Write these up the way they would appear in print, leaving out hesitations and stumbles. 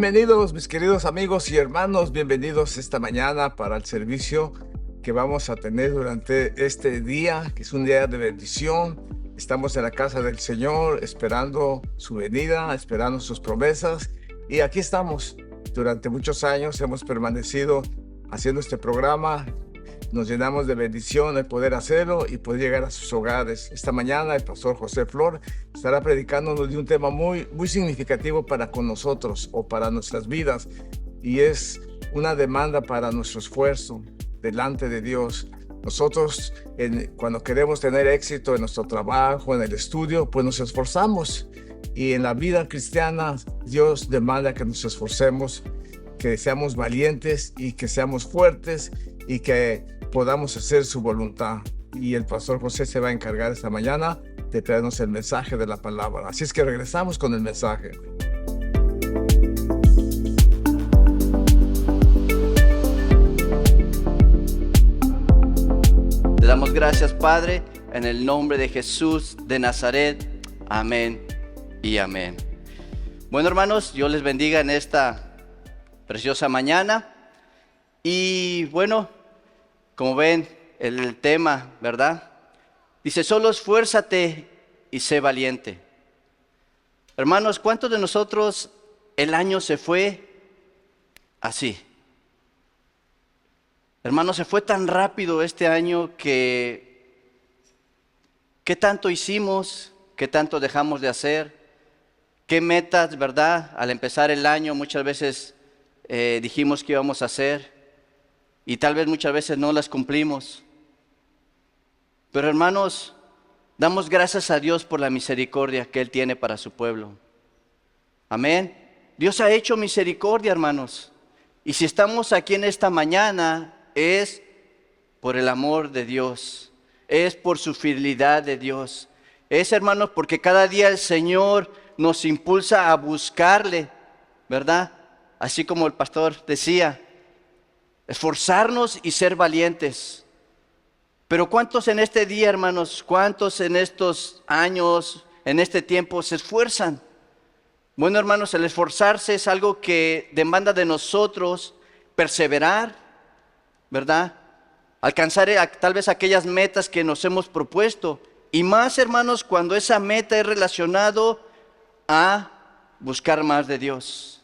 Bienvenidos mis queridos amigos y hermanos, bienvenidos esta mañana para el servicio que vamos a tener durante este día, que es un día de bendición. Estamos en la casa del Señor esperando su venida, esperando sus promesas, y aquí estamos. Durante muchos años hemos permanecido haciendo este programa. Nos llenamos de bendición el poder hacerlo y poder llegar a sus hogares. Esta mañana el pastor José Flor estará predicándonos de un tema muy significativo para con nosotros o para nuestras vidas, y es una demanda para nuestro esfuerzo delante de Dios. Nosotros cuando queremos tener éxito en nuestro trabajo, en el estudio, pues nos esforzamos, y en la vida cristiana Dios demanda que nos esforcemos, que seamos valientes y que seamos fuertes y que podamos hacer su voluntad. Y el pastor José se va a encargar esta mañana de traernos el mensaje de la palabra. Así es que regresamos con el mensaje. Te damos gracias, Padre, en el nombre de Jesús de Nazaret. Amén y amén. Bueno, hermanos, Dios les bendiga en esta preciosa mañana. Y bueno, como ven, el tema, ¿verdad? Dice, solo esfuérzate y sé valiente. Hermanos, ¿cuántos de nosotros el año se fue así? Hermanos, se fue tan rápido este año que ¿qué tanto hicimos? ¿Qué tanto dejamos de hacer? ¿Qué metas, verdad? Al empezar el año muchas veces dijimos que íbamos a hacer, y tal vez muchas veces no las cumplimos. Pero hermanos, damos gracias a Dios por la misericordia que Él tiene para su pueblo. Amén. Dios ha hecho misericordia, hermanos. Y si estamos aquí en esta mañana, es por el amor de Dios. Es por su fidelidad de Dios. Es, hermanos, porque cada día el Señor nos impulsa a buscarle, ¿verdad? Así como el pastor decía, esforzarnos y ser valientes. Pero ¿cuántos en este día, hermanos, cuántos en estos años, en este tiempo se esfuerzan? Bueno, hermanos, el esforzarse es algo que demanda de nosotros perseverar, ¿verdad? Alcanzar tal vez aquellas metas que nos hemos propuesto. Y más, hermanos, cuando esa meta es relacionado a buscar más de Dios,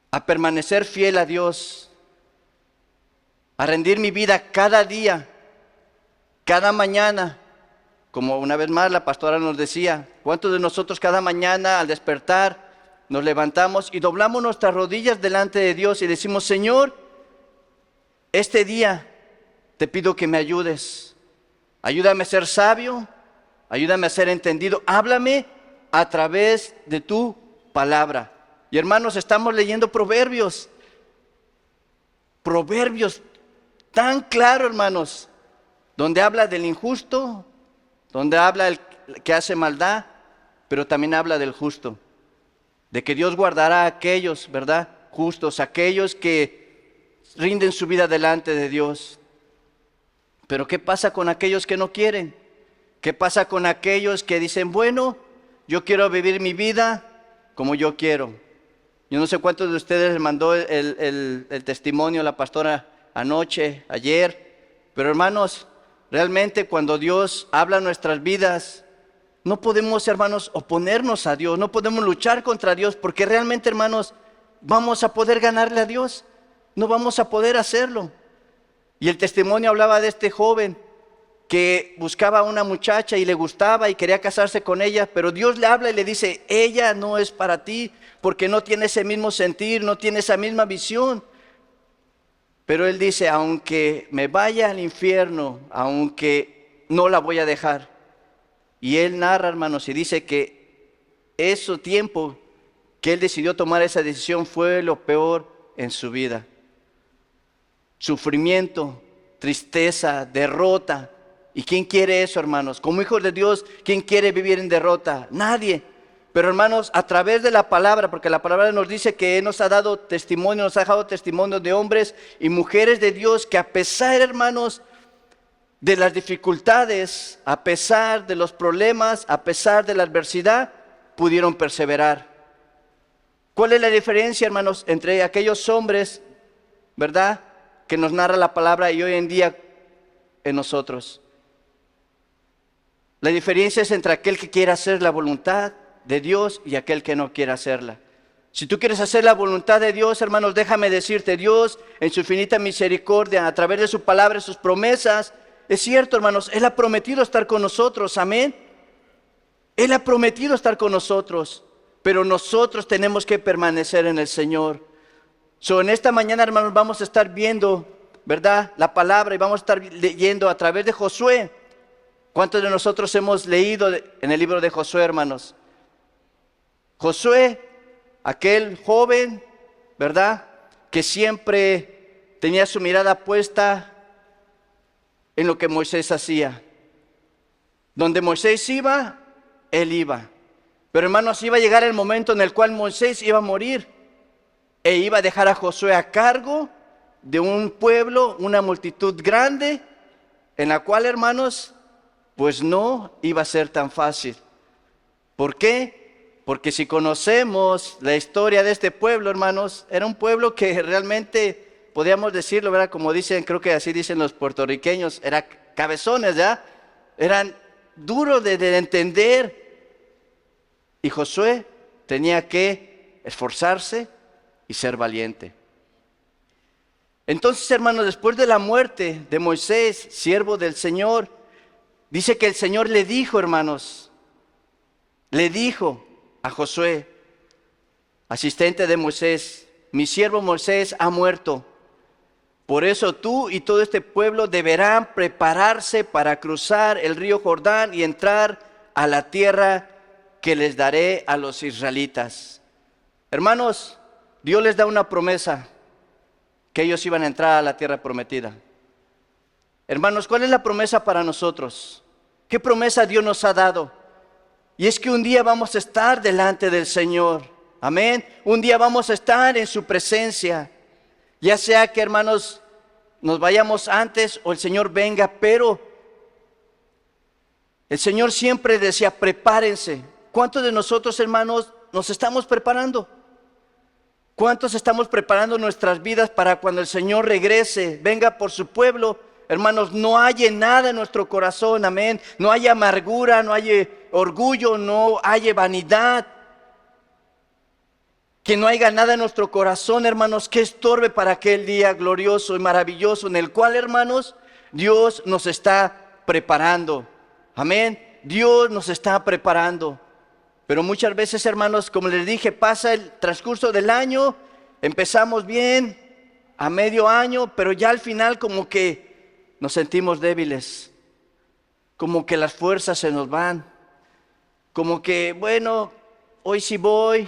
a permanecer fiel a Dios, a rendir mi vida cada día, cada mañana. Como una vez más la pastora nos decía, ¿cuántos de nosotros cada mañana al despertar nos levantamos y doblamos nuestras rodillas delante de Dios y decimos, Señor, este día te pido que me ayudes, ayúdame a ser sabio, ayúdame a ser entendido, háblame a través de tu palabra? Y hermanos, estamos leyendo Proverbios tan claro, hermanos, donde habla del injusto, donde habla el que hace maldad, pero también habla del justo, de que Dios guardará a aquellos, ¿verdad?, justos, aquellos que rinden su vida delante de Dios. Pero ¿qué pasa con aquellos que no quieren? ¿Qué pasa con aquellos que dicen, bueno, yo quiero vivir mi vida como yo quiero? Yo no sé cuántos de ustedes les mandó el testimonio a la pastora anoche, ayer, pero hermanos, realmente cuando Dios habla en nuestras vidas, no podemos, hermanos, oponernos a Dios, no podemos luchar contra Dios, porque realmente, hermanos, vamos a poder ganarle a Dios, no vamos a poder hacerlo. Y el testimonio hablaba de este joven que buscaba a una muchacha y le gustaba y quería casarse con ella, pero Dios le habla y le dice, ella no es para ti, porque no tiene ese mismo sentir, no tiene esa misma visión. Pero él dice, aunque me vaya al infierno, aunque no la voy a dejar. Y él narra, hermanos, y dice que ese tiempo que él decidió tomar esa decisión fue lo peor en su vida. Sufrimiento, tristeza, derrota. ¿Y quién quiere eso, hermanos? Como hijos de Dios, ¿quién quiere vivir en derrota? Nadie. Pero hermanos, a través de la palabra, porque la palabra nos dice que Él nos ha dado testimonio, nos ha dejado testimonio de hombres y mujeres de Dios que a pesar, hermanos, de las dificultades, a pesar de los problemas, a pesar de la adversidad, pudieron perseverar. ¿Cuál es la diferencia, hermanos, entre aquellos hombres, verdad, que nos narra la palabra y hoy en día en nosotros? La diferencia es entre aquel que quiere hacer la voluntad de Dios y aquel que no quiere hacerla. Si tú quieres hacer la voluntad de Dios, hermanos, déjame decirte, Dios en su infinita misericordia, a través de su palabra y sus promesas, es cierto, hermanos, Él ha prometido estar con nosotros, amén. Él ha prometido estar con nosotros, pero nosotros tenemos que permanecer en el Señor. En esta mañana, hermanos, vamos a estar viendo, ¿verdad?, la palabra y vamos a estar leyendo a través de Josué. ¿Cuántos de nosotros hemos leído en el libro de Josué, hermanos? Josué, aquel joven, ¿verdad?, que siempre tenía su mirada puesta en lo que Moisés hacía. Donde Moisés iba, él iba. Pero hermanos, iba a llegar el momento en el cual Moisés iba a morir e iba a dejar a Josué a cargo de un pueblo, una multitud grande, en la cual, hermanos, pues no iba a ser tan fácil. ¿Por qué? Porque si conocemos la historia de este pueblo, hermanos, era un pueblo que realmente, podríamos decirlo, ¿verdad? Como dicen, creo que así dicen los puertorriqueños, eran cabezones, ¿ya? Eran duros de entender. Y Josué tenía que esforzarse y ser valiente. Entonces, hermanos, después de la muerte de Moisés, siervo del Señor, dice que el Señor le dijo, hermanos, le dijo a Josué, asistente de Moisés, mi siervo Moisés ha muerto. Por eso tú y todo este pueblo deberán prepararse para cruzar el río Jordán y entrar a la tierra que les daré a los israelitas. Hermanos, Dios les da una promesa, que ellos iban a entrar a la tierra prometida. Hermanos, ¿cuál es la promesa para nosotros? ¿Qué promesa Dios nos ha dado? Y es que un día vamos a estar delante del Señor. Amén. Un día vamos a estar en su presencia. Ya sea que, hermanos, nos vayamos antes o el Señor venga, pero el Señor siempre decía, prepárense. ¿Cuántos de nosotros, hermanos, nos estamos preparando? ¿Cuántos estamos preparando nuestras vidas para cuando el Señor regrese, venga por su pueblo? Hermanos, no haya nada en nuestro corazón, amén. No haya amargura, no haya orgullo, no haya vanidad. Que no haya nada en nuestro corazón, hermanos, que estorbe para aquel día glorioso y maravilloso en el cual, hermanos, Dios nos está preparando. Amén. Dios nos está preparando. Pero muchas veces, hermanos, como les dije, pasa el transcurso del año, empezamos bien, a medio año, pero ya al final como que nos sentimos débiles, como que las fuerzas se nos van, como que, bueno, hoy sí voy,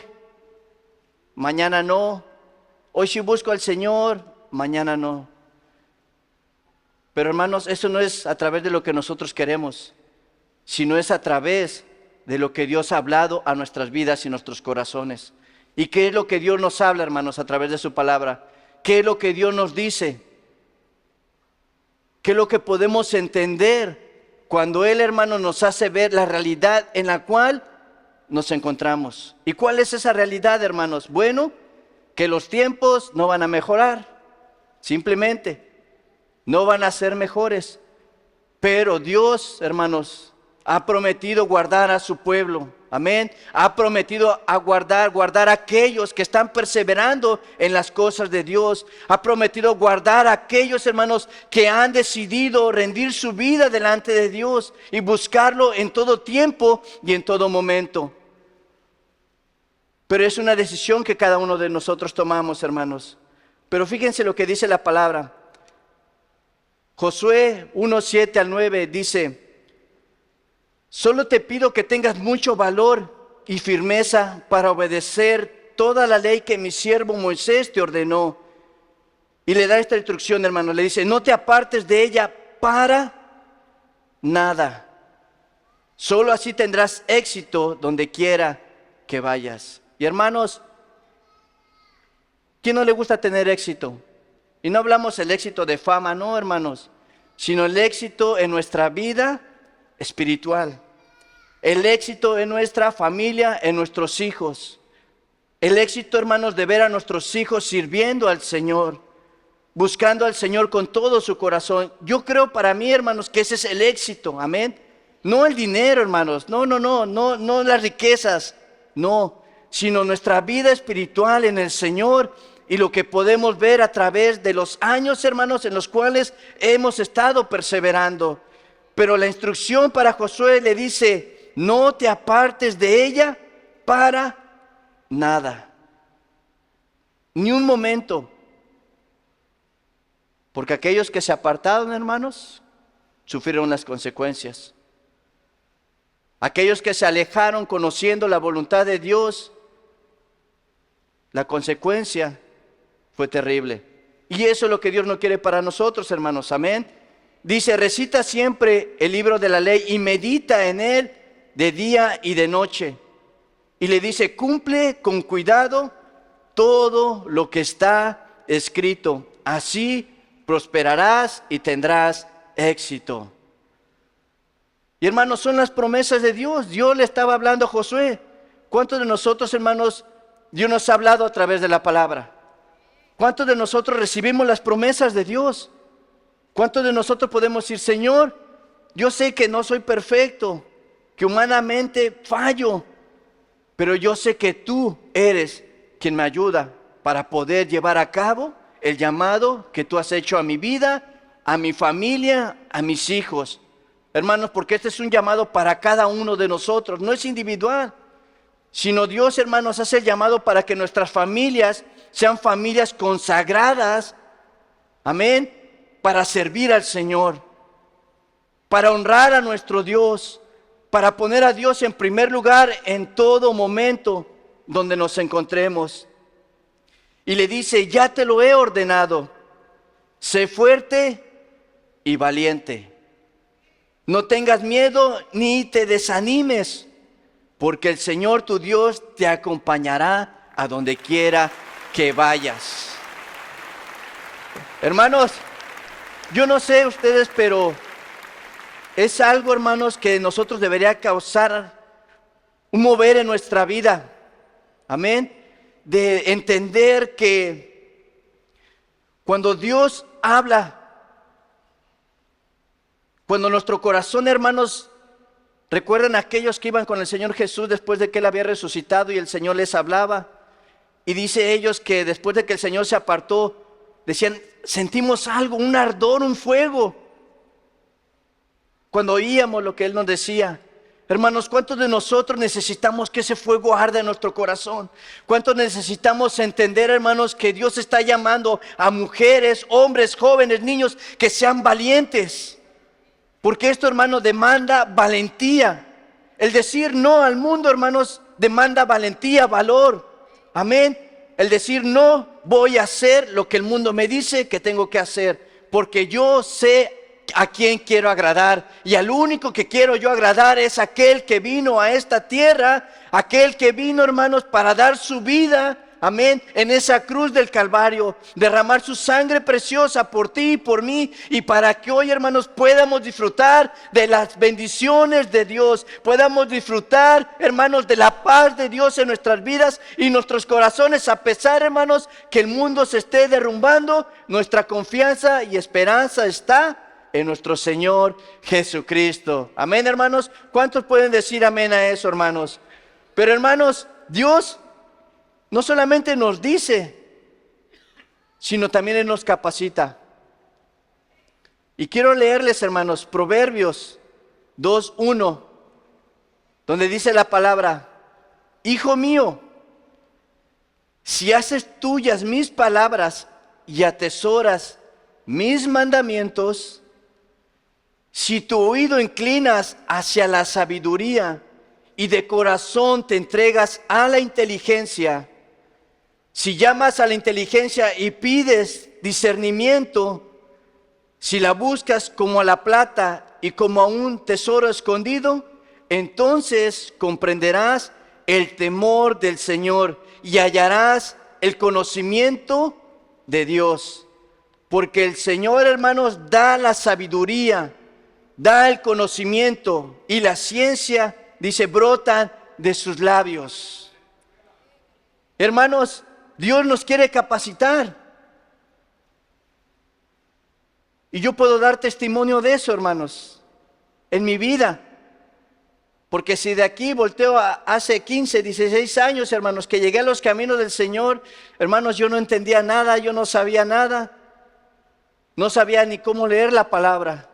mañana no, hoy sí busco al Señor, mañana no. Pero hermanos, eso no es a través de lo que nosotros queremos, sino es a través de lo que Dios ha hablado a nuestras vidas y nuestros corazones. ¿Y qué es lo que Dios nos habla, hermanos, a través de su palabra? ¿Qué es lo que Dios nos dice? ¿Qué es lo que podemos entender cuando Él, hermano, nos hace ver la realidad en la cual nos encontramos? ¿Y cuál es esa realidad, hermanos? Bueno, que los tiempos no van a mejorar, simplemente no van a ser mejores, pero Dios, hermanos, ha prometido guardar a su pueblo, amén. Ha prometido guardar a aquellos que están perseverando en las cosas de Dios. Ha prometido guardar a aquellos, hermanos, que han decidido rendir su vida delante de Dios y buscarlo en todo tiempo y en todo momento. Pero es una decisión que cada uno de nosotros tomamos, hermanos. Pero fíjense lo que dice la palabra. Josué 1:7 al 9 dice: solo te pido que tengas mucho valor y firmeza para obedecer toda la ley que mi siervo Moisés te ordenó. Y le da esta instrucción, hermano, le dice, no te apartes de ella para nada. Solo así tendrás éxito donde quiera que vayas. Y hermanos, ¿quién no le gusta tener éxito? Y no hablamos el éxito de fama, no, hermanos, sino el éxito en nuestra vida espiritual, el éxito en nuestra familia, en nuestros hijos. El éxito, hermanos, de ver a nuestros hijos sirviendo al Señor, buscando al Señor con todo su corazón. Yo creo para mí, hermanos, que ese es el éxito, amén. No el dinero, hermanos, no las riquezas, no, sino nuestra vida espiritual en el Señor y lo que podemos ver a través de los años, hermanos, en los cuales hemos estado perseverando. Pero la instrucción para Josué le dice: no te apartes de ella para nada, ni un momento. Porque aquellos que se apartaron, hermanos, sufrieron las consecuencias. Aquellos que se alejaron conociendo la voluntad de Dios, la consecuencia fue terrible. Y eso es lo que Dios no quiere para nosotros, hermanos, amén. Dice: recita siempre el libro de la ley y medita en él de día y de noche. Y le dice: cumple con cuidado todo lo que está escrito. Así prosperarás y tendrás éxito. Y hermanos, son las promesas de Dios. Dios le estaba hablando a Josué. ¿Cuántos de nosotros, hermanos, Dios nos ha hablado a través de la palabra? ¿Cuántos de nosotros recibimos las promesas de Dios? ¿Cuántos de nosotros podemos decir: Señor, yo sé que no soy perfecto, que humanamente fallo, pero yo sé que tú eres quien me ayuda para poder llevar a cabo el llamado que tú has hecho a mi vida, a mi familia, a mis hijos? Hermanos, porque este es un llamado para cada uno de nosotros, no es individual, sino Dios, hermanos, hace el llamado para que nuestras familias sean familias consagradas, amén, para servir al Señor, para honrar a nuestro Dios, para poner a Dios en primer lugar en todo momento donde nos encontremos. Y le dice: ya te lo he ordenado, sé fuerte y valiente. No tengas miedo ni te desanimes, porque el Señor tu Dios te acompañará a donde quiera que vayas. Hermanos, yo no sé ustedes, pero es algo, hermanos, que nosotros debería causar un mover en nuestra vida. Amén. De entender que cuando Dios habla, cuando nuestro corazón, hermanos, recuerden aquellos que iban con el Señor Jesús después de que Él había resucitado y el Señor les hablaba. Y dice ellos que después de que el Señor se apartó, decían: sentimos algo, un ardor, un fuego, cuando oíamos lo que Él nos decía. Hermanos, ¿cuántos de nosotros necesitamos que ese fuego arda en nuestro corazón? ¿Cuántos necesitamos entender, hermanos, que Dios está llamando a mujeres, hombres, jóvenes, niños, que sean valientes? Porque esto, hermanos, demanda valentía. El decir no al mundo, hermanos, demanda valentía, valor. Amén. El decir: no voy a hacer lo que el mundo me dice que tengo que hacer, porque yo sé a quién quiero agradar, y al único que quiero yo agradar es aquel que vino a esta tierra, aquel que vino, hermanos, para dar su vida, amén, en esa cruz del Calvario, derramar su sangre preciosa por ti y por mí, y para que hoy, hermanos, podamos disfrutar de las bendiciones de Dios, podamos disfrutar, hermanos, de la paz de Dios en nuestras vidas y nuestros corazones, a pesar, hermanos, que el mundo se esté derrumbando. Nuestra confianza y esperanza está en nuestro Señor Jesucristo. Amén, hermanos. ¿Cuántos pueden decir amén a eso, hermanos? Pero, hermanos, Dios no solamente nos dice, sino también Él nos capacita. Y quiero leerles, hermanos, Proverbios 2:1, donde dice la palabra: hijo mío, si haces tuyas mis palabras y atesoras mis mandamientos, si tu oído inclinas hacia la sabiduría y de corazón te entregas a la inteligencia, si llamas a la inteligencia y pides discernimiento, si la buscas como a la plata y como a un tesoro escondido, entonces comprenderás el temor del Señor y hallarás el conocimiento de Dios. Porque el Señor, hermanos, da la sabiduría, da el conocimiento, y la ciencia, dice, brotan de sus labios. Hermanos, Dios nos quiere capacitar. Y yo puedo dar testimonio de eso, hermanos, en mi vida. Porque si de aquí volteo a hace 15, 16 años, hermanos, que llegué a los caminos del Señor, hermanos, yo no entendía nada, yo no sabía nada. No sabía ni cómo leer la palabra.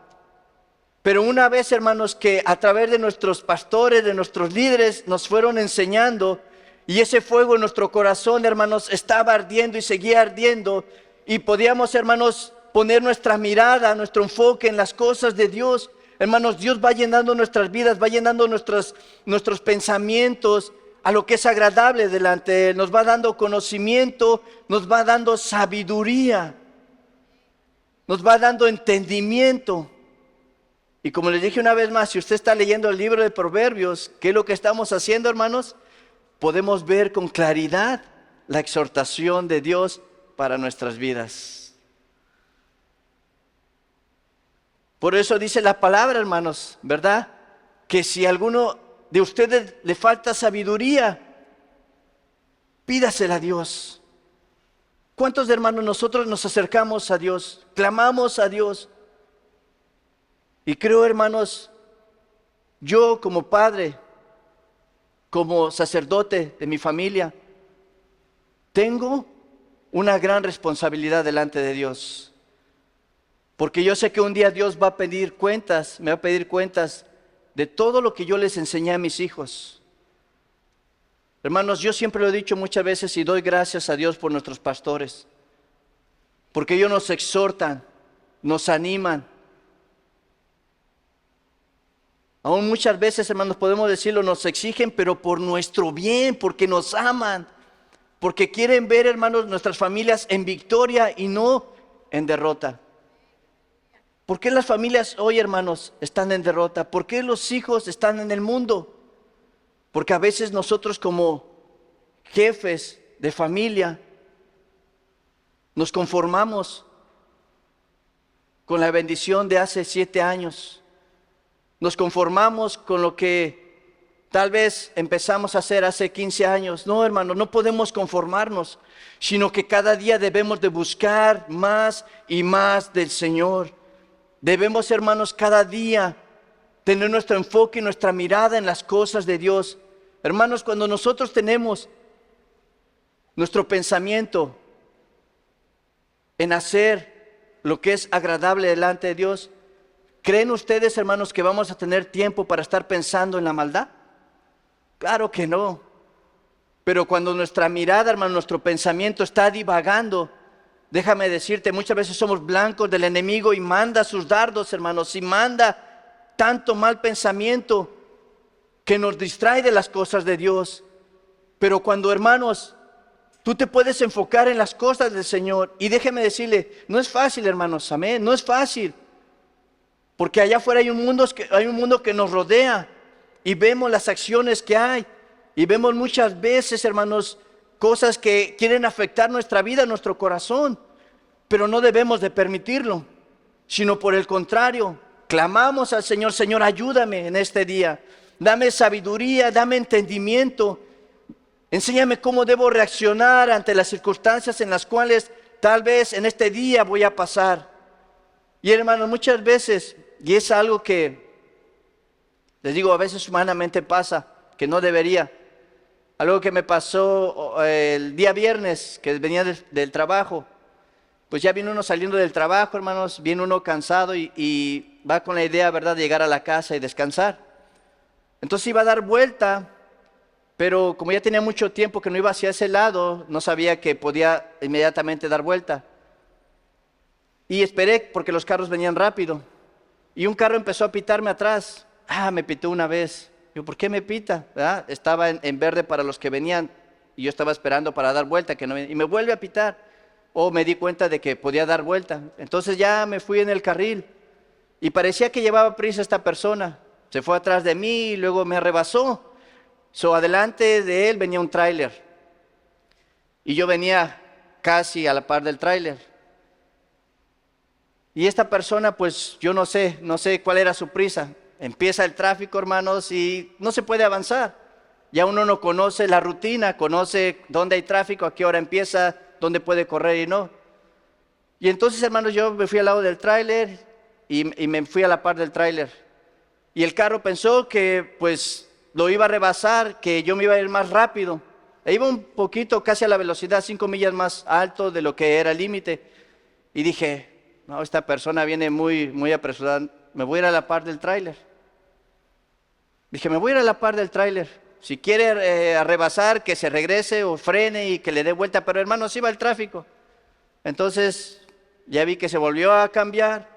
Pero una vez, hermanos, que a través de nuestros pastores, de nuestros líderes, nos fueron enseñando, y ese fuego en nuestro corazón, hermanos, estaba ardiendo y seguía ardiendo, y podíamos, hermanos, poner nuestra mirada, nuestro enfoque en las cosas de Dios. Hermanos, Dios va llenando nuestras vidas, va llenando nuestros pensamientos a lo que es agradable delante de Él. Nos va dando conocimiento, nos va dando sabiduría, nos va dando entendimiento. Y como les dije una vez más, si usted está leyendo el libro de Proverbios, ¿qué es lo que estamos haciendo, hermanos? Podemos ver con claridad la exhortación de Dios para nuestras vidas. Por eso dice la palabra, hermanos, ¿verdad? Que si a alguno de ustedes le falta sabiduría, pídasela a Dios. ¿Cuántos hermanos nosotros nos acercamos a Dios, clamamos a Dios? Y creo, hermanos, yo como padre, como sacerdote de mi familia, tengo una gran responsabilidad delante de Dios. Porque yo sé que un día Dios va a pedir cuentas, me va a pedir cuentas de todo lo que yo les enseñé a mis hijos. Hermanos, yo siempre lo he dicho muchas veces y doy gracias a Dios por nuestros pastores. Porque ellos nos exhortan, nos animan. Aún muchas veces, hermanos, podemos decirlo, nos exigen, pero por nuestro bien, porque nos aman, porque quieren ver, hermanos, nuestras familias en victoria y no en derrota. ¿Por qué las familias hoy, hermanos, están en derrota? ¿Por qué los hijos están en el mundo? Porque a veces nosotros como jefes de familia nos conformamos con la bendición de hace 7 años. Nos conformamos con lo que tal vez empezamos a hacer hace 15 años. No, hermano, no podemos conformarnos, sino que cada día debemos de buscar más y más del Señor. Debemos, hermanos, cada día tener nuestro enfoque y nuestra mirada en las cosas de Dios. Hermanos, cuando nosotros tenemos nuestro pensamiento en hacer lo que es agradable delante de Dios, ¿creen ustedes, hermanos, que vamos a tener tiempo para estar pensando en la maldad? Claro que no. Pero cuando nuestra mirada, hermano, nuestro pensamiento está divagando, déjame decirte, muchas veces somos blancos del enemigo y manda sus dardos, hermanos, y manda tanto mal pensamiento que nos distrae de las cosas de Dios. Pero cuando, hermanos, tú te puedes enfocar en las cosas del Señor, y déjeme decirle, no es fácil, hermanos, amén, no es fácil. Porque allá afuera hay un mundo que nos rodea y vemos las acciones que hay. Y vemos muchas veces, hermanos, cosas que quieren afectar nuestra vida, nuestro corazón. Pero no debemos de permitirlo, sino por el contrario, clamamos al Señor, Señor, ayúdame en este día. Dame sabiduría, dame entendimiento. Enséñame cómo debo reaccionar ante las circunstancias en las cuales tal vez en este día voy a pasar. Y hermanos, muchas veces, y es algo que, les digo, a veces humanamente pasa, que no debería. Algo que me pasó el día viernes, que venía del trabajo. Pues ya viene uno saliendo del trabajo, hermanos, viene uno cansado y va con la idea, ¿verdad?, de llegar a la casa y descansar. Entonces iba a dar vuelta, pero como ya tenía mucho tiempo que no iba hacia ese lado, no sabía que podía inmediatamente dar vuelta. Y esperé porque los carros venían rápido. Y un carro empezó a pitarme atrás. Me pitó una vez. Yo, ¿por qué me pita? ¿Verdad? Estaba en verde para los que venían y yo estaba esperando para dar vuelta y me vuelve a pitar. Me di cuenta de que podía dar vuelta. Entonces ya me fui en el carril y parecía que llevaba prisa esta persona. Se fue atrás de mí y luego me rebasó. Adelante de él venía un tráiler y yo venía casi a la par del tráiler. Y esta persona, pues yo no sé cuál era su prisa. Empieza el tráfico, hermanos, y no se puede avanzar. Ya uno no conoce la rutina, conoce dónde hay tráfico, a qué hora empieza, dónde puede correr y no. Y entonces, hermanos, yo me fui al lado del tráiler y me fui a la par del tráiler. Y el carro pensó que pues lo iba a rebasar, que yo me iba a ir más rápido. E iba un poquito, casi a la velocidad, 5 millas más alto de lo que era el límite. Y dije, no, esta persona viene muy apresurada, me voy a ir a la par del tráiler. Dije, me voy a ir a la par del tráiler. Si quiere rebasar, que se regrese o frene y que le dé vuelta. Pero hermanos, iba el tráfico. Entonces ya vi que se volvió a cambiar.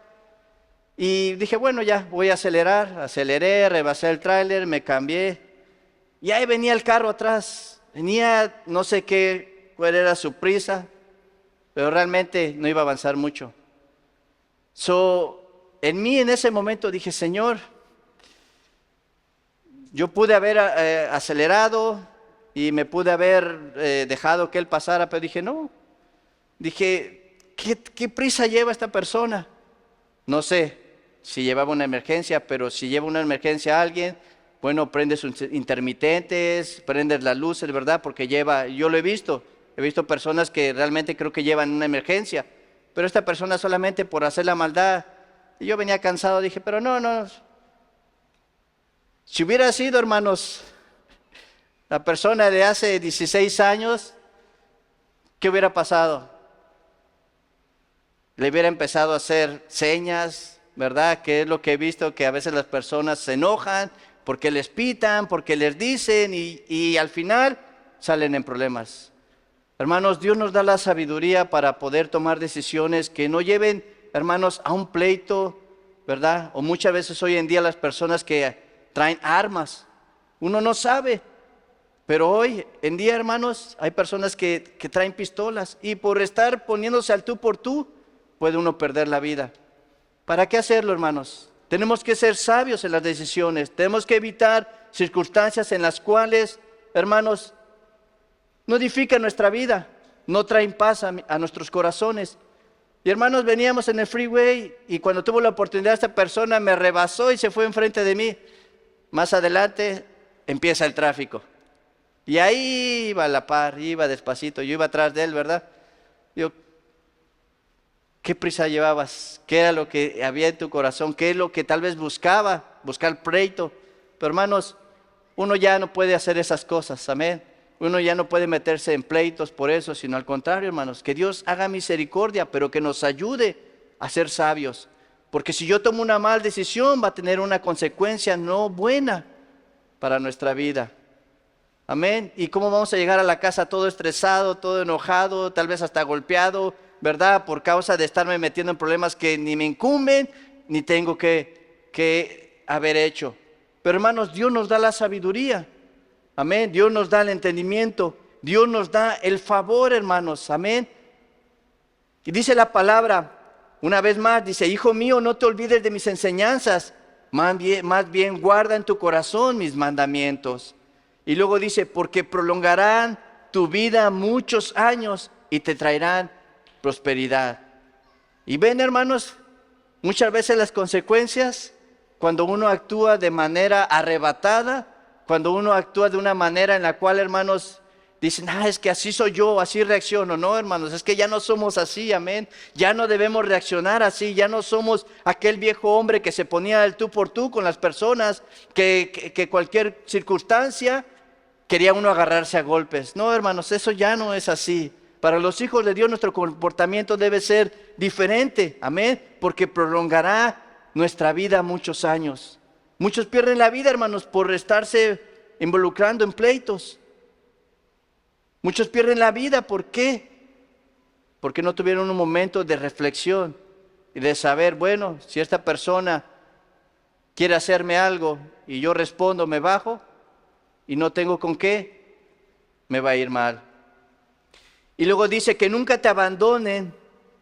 Y dije, bueno, ya voy a acelerar. Aceleré, rebasé el tráiler, me cambié. Y ahí venía el carro atrás. Venía, no sé cuál era su prisa, pero realmente no iba a avanzar mucho. En mí en ese momento dije, Señor, yo pude haber acelerado y me pude haber dejado que él pasara, pero dije, no. Dije, ¿qué prisa lleva esta persona? No sé si llevaba una emergencia, pero si lleva una emergencia a alguien, bueno, prendes sus intermitentes, prendes las luces, ¿verdad? Porque yo lo he visto personas que realmente creo que llevan una emergencia, pero esta persona solamente por hacer la maldad, y yo venía cansado, dije, pero no. Si hubiera sido, hermanos, la persona de hace 16 años, ¿qué hubiera pasado? Le hubiera empezado a hacer señas, ¿verdad? Que es lo que he visto, que a veces las personas se enojan porque les pitan, porque les dicen y al final salen en problemas. Hermanos, Dios nos da la sabiduría para poder tomar decisiones que no lleven, hermanos, a un pleito, ¿verdad? O muchas veces hoy en día las personas que traen armas, uno no sabe, pero hoy en día, hermanos, hay personas que traen pistolas y por estar poniéndose al tú por tú, puede uno perder la vida. ¿Para qué hacerlo, hermanos? Tenemos que ser sabios en las decisiones, tenemos que evitar circunstancias en las cuales, hermanos, no edifican nuestra vida, no traen paz a nuestros corazones. Y hermanos, veníamos en el freeway y cuando tuvo la oportunidad esta persona me rebasó y se fue enfrente de mí. Más adelante empieza el tráfico. Y ahí iba a la par, iba despacito, yo iba atrás de él, ¿verdad? Yo, ¿qué prisa llevabas? ¿Qué era lo que había en tu corazón? ¿Qué es lo que tal vez buscar pleito? Pero hermanos, uno ya no puede hacer esas cosas, amén. Uno ya no puede meterse en pleitos por eso, sino al contrario, hermanos, que Dios haga misericordia, pero que nos ayude a ser sabios. Porque si yo tomo una mala decisión, va a tener una consecuencia no buena para nuestra vida. Amén. ¿Y cómo vamos a llegar a la casa todo estresado, todo enojado, tal vez hasta golpeado, ¿verdad? Por causa de estarme metiendo en problemas que ni me incumben, ni tengo que haber hecho. Pero hermanos, Dios nos da la sabiduría. Amén. Dios nos da el entendimiento. Dios nos da el favor, hermanos. Amén. Y dice la palabra, una vez más, dice, hijo mío, no te olvides de mis enseñanzas. Más bien guarda en tu corazón mis mandamientos. Y luego dice, porque prolongarán tu vida muchos años y te traerán prosperidad. Y ven, hermanos, muchas veces las consecuencias cuando uno actúa de manera arrebatada, cuando uno actúa de una manera en la cual, hermanos, dicen, es que así soy yo, así reacciono. No, hermanos, es que ya no somos así, amén. Ya no debemos reaccionar así, ya no somos aquel viejo hombre que se ponía el tú por tú con las personas, que cualquier circunstancia quería uno agarrarse a golpes. No, hermanos, eso ya no es así. Para los hijos de Dios nuestro comportamiento debe ser diferente, amén, porque prolongará nuestra vida muchos años. Muchos pierden la vida, hermanos, por estarse involucrando en pleitos. Muchos pierden la vida, ¿por qué? Porque no tuvieron un momento de reflexión y de saber, bueno, si esta persona quiere hacerme algo y yo respondo, me bajo y no tengo con qué, me va a ir mal. Y luego dice que nunca te abandonen,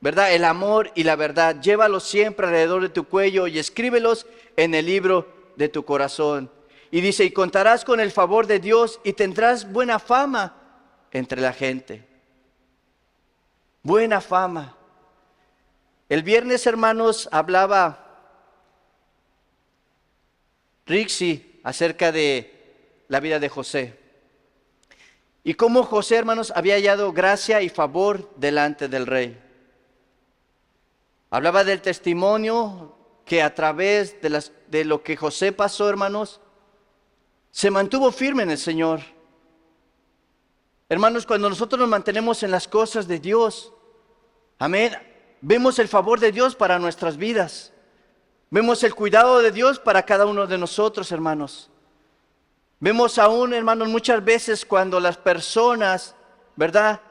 ¿verdad? El amor y la verdad, llévalos siempre alrededor de tu cuello y escríbelos en el libro de tu corazón. Y dice, y contarás con el favor de Dios y tendrás buena fama entre la gente. Buena fama. El viernes, hermanos, hablaba Rixi acerca de la vida de José. Y cómo José, hermanos, había hallado gracia y favor delante del rey. Hablaba del testimonio que a través de lo que José pasó, hermanos, se mantuvo firme en el Señor. Hermanos, cuando nosotros nos mantenemos en las cosas de Dios, amén, vemos el favor de Dios para nuestras vidas. Vemos el cuidado de Dios para cada uno de nosotros, hermanos. Vemos aún, hermanos, muchas veces cuando las personas, ¿verdad?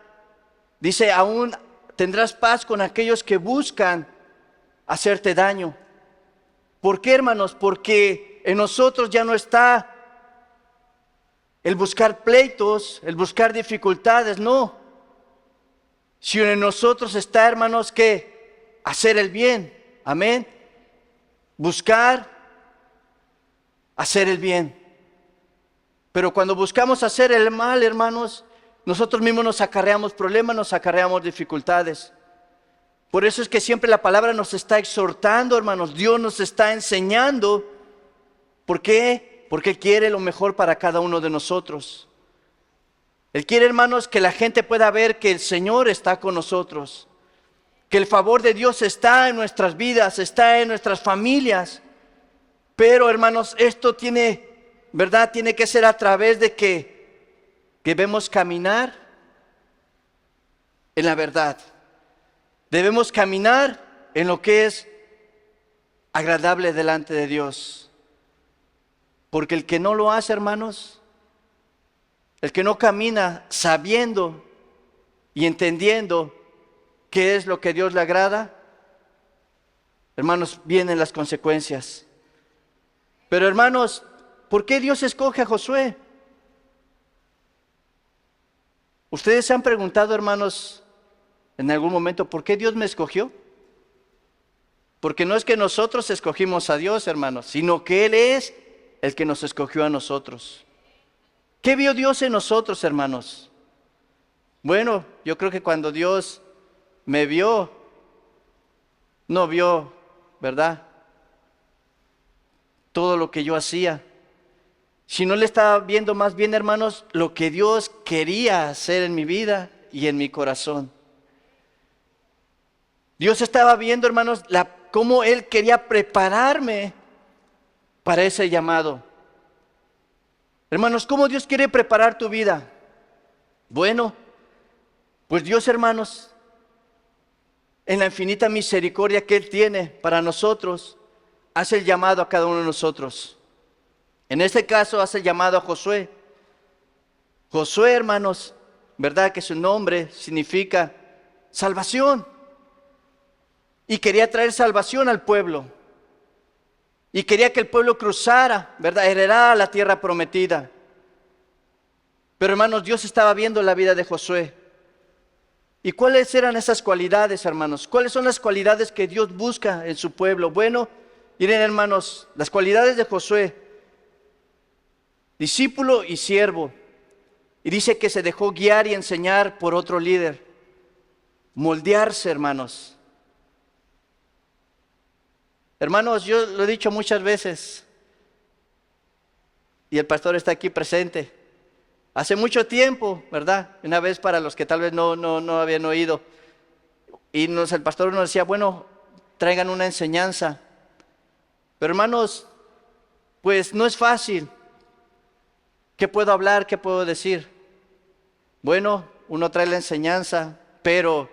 Dice, aún tendrás paz con aquellos que buscan hacerte daño. ¿Por qué, hermanos? Porque en nosotros ya no está el buscar pleitos, el buscar dificultades, no. Sino en nosotros está, hermanos, que hacer el bien, amén. Buscar hacer el bien. Pero cuando buscamos hacer el mal, hermanos, nosotros mismos nos acarreamos problemas, nos acarreamos dificultades. Por eso es que siempre la palabra nos está exhortando, hermanos. Dios nos está enseñando. ¿Por qué? Porque Él quiere lo mejor para cada uno de nosotros. Él quiere, hermanos, que la gente pueda ver que el Señor está con nosotros. Que el favor de Dios está en nuestras vidas, está en nuestras familias. Pero, hermanos, esto tiene, ¿verdad? Tiene que ser a través de que debemos caminar en la verdad. Debemos caminar en lo que es agradable delante de Dios. Porque el que no lo hace, hermanos, el que no camina sabiendo y entendiendo qué es lo que a Dios le agrada, hermanos, vienen las consecuencias. Pero, hermanos, ¿por qué Dios escoge a Josué? ¿Ustedes se han preguntado, hermanos, en algún momento, ¿por qué Dios me escogió? Porque no es que nosotros escogimos a Dios, hermanos, sino que Él es el que nos escogió a nosotros. ¿Qué vio Dios en nosotros, hermanos? Bueno, yo creo que cuando Dios me vio, no vio, ¿verdad?, todo lo que yo hacía, sino Él estaba viendo más bien, hermanos, lo que Dios quería hacer en mi vida y en mi corazón. Dios estaba viendo, hermanos, cómo Él quería prepararme para ese llamado. Hermanos, ¿cómo Dios quiere preparar tu vida? Bueno, pues Dios, hermanos, en la infinita misericordia que Él tiene para nosotros, hace el llamado a cada uno de nosotros. En este caso hace el llamado a Josué. Josué, hermanos, ¿verdad que su nombre significa salvación? Y quería traer salvación al pueblo. Y quería que el pueblo cruzara, ¿verdad?, heredara la tierra prometida. Pero, hermanos, Dios estaba viendo la vida de Josué. ¿Y cuáles eran esas cualidades, hermanos? ¿Cuáles son las cualidades que Dios busca en su pueblo? Bueno, miren, hermanos, las cualidades de Josué: discípulo y siervo. Y dice que se dejó guiar y enseñar por otro líder. Moldearse, hermanos. Hermanos, yo lo he dicho muchas veces, y el pastor está aquí presente. Hace mucho tiempo, ¿verdad? Una vez, para los que tal vez no habían oído, y el pastor nos decía, bueno, traigan una enseñanza. Pero, hermanos, pues no es fácil. ¿Qué puedo hablar? ¿Qué puedo decir? Bueno, uno trae la enseñanza, pero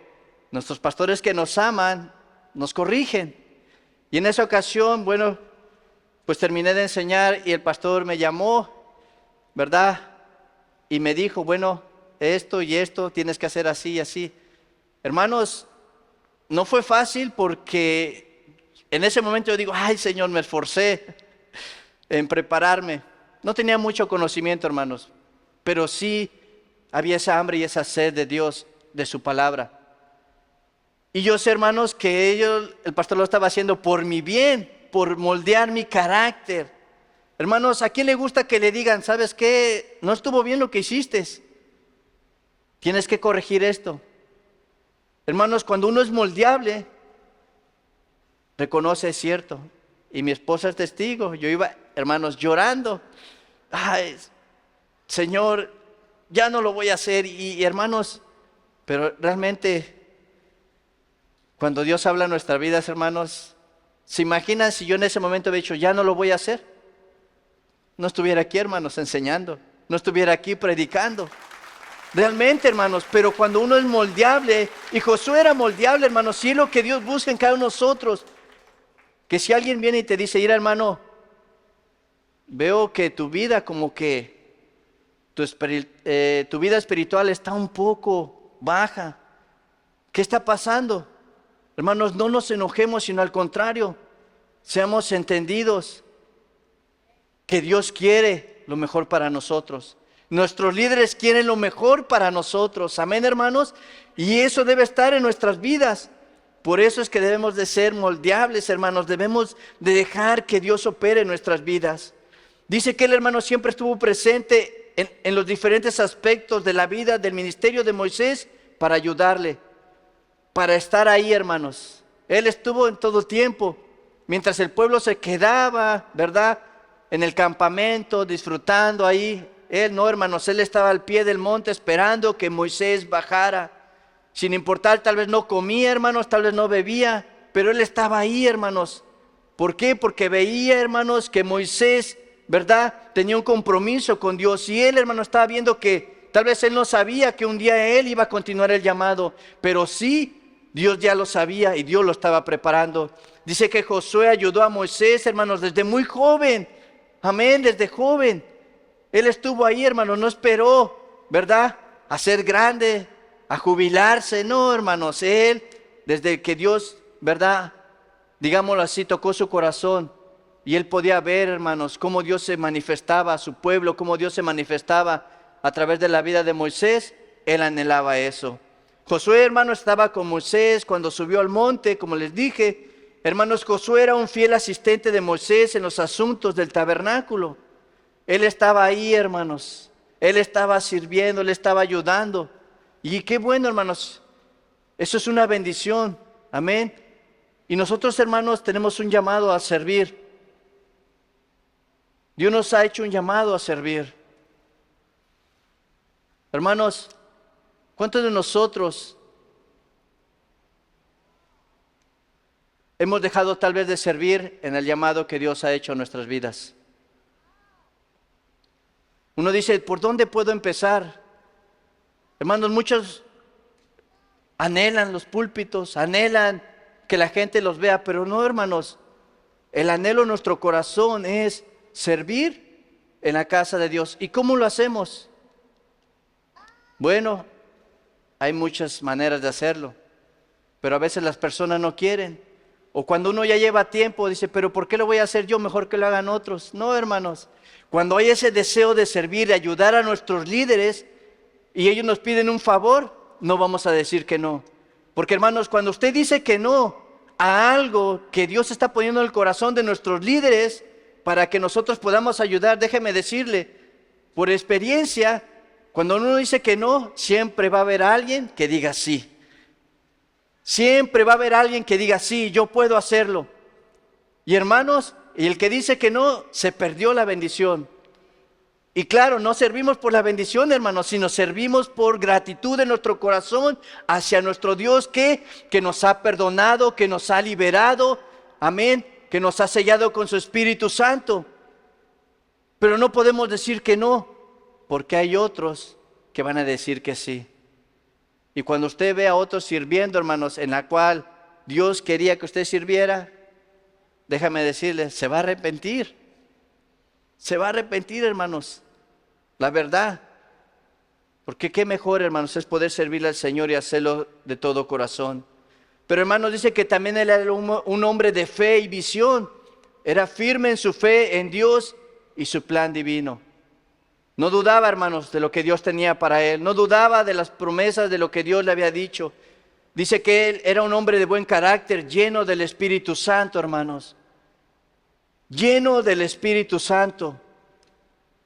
nuestros pastores que nos aman, nos corrigen. Y en esa ocasión, bueno, pues terminé de enseñar y el pastor me llamó, ¿verdad? Y me dijo, bueno, esto y esto tienes que hacer así y así. Hermanos, no fue fácil porque en ese momento yo digo, ay, Señor, me esforcé en prepararme. No tenía mucho conocimiento, hermanos, pero sí había esa hambre y esa sed de Dios, de su palabra. Y yo sé, hermanos, que el pastor lo estaba haciendo por mi bien, por moldear mi carácter. Hermanos, ¿a quién le gusta que le digan, sabes qué? No estuvo bien lo que hiciste. Tienes que corregir esto. Hermanos, cuando uno es moldeable, reconoce, es cierto. Y mi esposa es testigo. Yo iba, hermanos, llorando. Ay, Señor, ya no lo voy a hacer. Y hermanos, pero realmente, cuando Dios habla en nuestras vidas, hermanos, ¿se imaginan si yo en ese momento hubiera dicho, ya no lo voy a hacer? No estuviera aquí, hermanos, enseñando, no estuviera aquí predicando. Realmente, hermanos, pero cuando uno es moldeable, y Josué era moldeable, hermanos, sí es lo que Dios busca en cada uno de nosotros. Que si alguien viene y te dice, mira, hermano, veo que tu vida como que tu vida espiritual está un poco baja. ¿Qué está pasando? Hermanos, no nos enojemos, sino al contrario, seamos entendidos que Dios quiere lo mejor para nosotros. Nuestros líderes quieren lo mejor para nosotros. Amén, hermanos. Y eso debe estar en nuestras vidas. Por eso es que debemos de ser moldeables, hermanos. Debemos de dejar que Dios opere en nuestras vidas. Dice que el hermano siempre estuvo presente en los diferentes aspectos de la vida, del ministerio de Moisés, para ayudarle, para estar ahí, hermanos. Él estuvo en todo tiempo, mientras el pueblo se quedaba, ¿verdad?, en el campamento, disfrutando ahí. Él no, hermanos, él estaba al pie del monte esperando que Moisés bajara. Sin importar, tal vez no comía, hermanos, tal vez no bebía, pero él estaba ahí, hermanos. ¿Por qué? Porque veía, hermanos, que Moisés, ¿verdad?, tenía un compromiso con Dios. Y él, hermano, estaba viendo que tal vez él no sabía que un día él iba a continuar el llamado, pero sí, Dios ya lo sabía y Dios lo estaba preparando. Dice que Josué ayudó a Moisés, hermanos, desde muy joven. Amén, desde joven. Él estuvo ahí, hermanos, no esperó, ¿verdad?, a ser grande, a jubilarse. No, hermanos, él, desde que Dios, ¿verdad?, digámoslo así, tocó su corazón. Y él podía ver, hermanos, cómo Dios se manifestaba a su pueblo, cómo Dios se manifestaba a través de la vida de Moisés. Él anhelaba eso. Josué, hermano, estaba con Moisés cuando subió al monte, como les dije. Hermanos, Josué era un fiel asistente de Moisés en los asuntos del tabernáculo. Él estaba ahí, hermanos. Él estaba sirviendo, él estaba ayudando. Y qué bueno, hermanos. Eso es una bendición. Amén. Y nosotros, hermanos, tenemos un llamado a servir. Dios nos ha hecho un llamado a servir. Hermanos, ¿cuántos de nosotros hemos dejado tal vez de servir en el llamado que Dios ha hecho a nuestras vidas? Uno dice, ¿por dónde puedo empezar? Hermanos, muchos anhelan los púlpitos, anhelan que la gente los vea, pero no, hermanos. El anhelo en nuestro corazón es servir en la casa de Dios. ¿Y cómo lo hacemos? Bueno, hay muchas maneras de hacerlo, pero a veces las personas no quieren. O cuando uno ya lleva tiempo, dice, pero ¿por qué lo voy a hacer yo? Mejor que lo hagan otros. No, hermanos. Cuando hay ese deseo de servir, de ayudar a nuestros líderes, y ellos nos piden un favor, no vamos a decir que no. Porque, hermanos, cuando usted dice que no a algo que Dios está poniendo en el corazón de nuestros líderes para que nosotros podamos ayudar, déjeme decirle, por experiencia, cuando uno dice que no, siempre va a haber alguien que diga sí. Siempre va a haber alguien que diga sí, yo puedo hacerlo. Y hermanos, y el que dice que no, se perdió la bendición. Y claro, no servimos por la bendición, hermanos, sino servimos por gratitud en nuestro corazón hacia nuestro Dios que nos ha perdonado, que nos ha liberado, amén, que nos ha sellado con su Espíritu Santo. Pero no podemos decir que no, porque hay otros que van a decir que sí. Y cuando usted ve a otros sirviendo, hermanos, en la cual Dios quería que usted sirviera, déjame decirle, se va a arrepentir. Se va a arrepentir, hermanos. La verdad. Porque qué mejor, hermanos, es poder servirle al Señor y hacerlo de todo corazón. Pero, hermanos, dice que también él era un hombre de fe y visión. Era firme en su fe en Dios y su plan divino. No dudaba, hermanos, de lo que Dios tenía para él. No dudaba de las promesas de lo que Dios le había dicho. Dice que él era un hombre de buen carácter, lleno del Espíritu Santo, hermanos. Lleno del Espíritu Santo.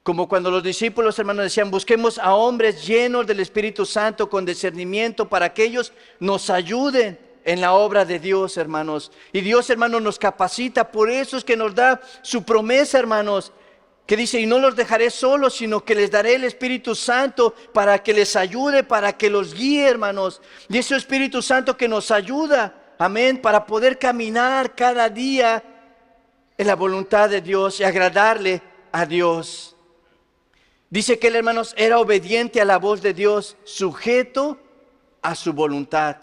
Como cuando los discípulos, hermanos, decían, busquemos a hombres llenos del Espíritu Santo con discernimiento para que ellos nos ayuden en la obra de Dios, hermanos. Y Dios, hermanos, nos capacita. Por eso es que nos da su promesa, hermanos, que dice, y no los dejaré solos, sino que les daré el Espíritu Santo para que les ayude, para que los guíe, hermanos. Y ese Espíritu Santo que nos ayuda, amén, para poder caminar cada día en la voluntad de Dios y agradarle a Dios. Dice que él, hermanos, era obediente a la voz de Dios, sujeto a su voluntad.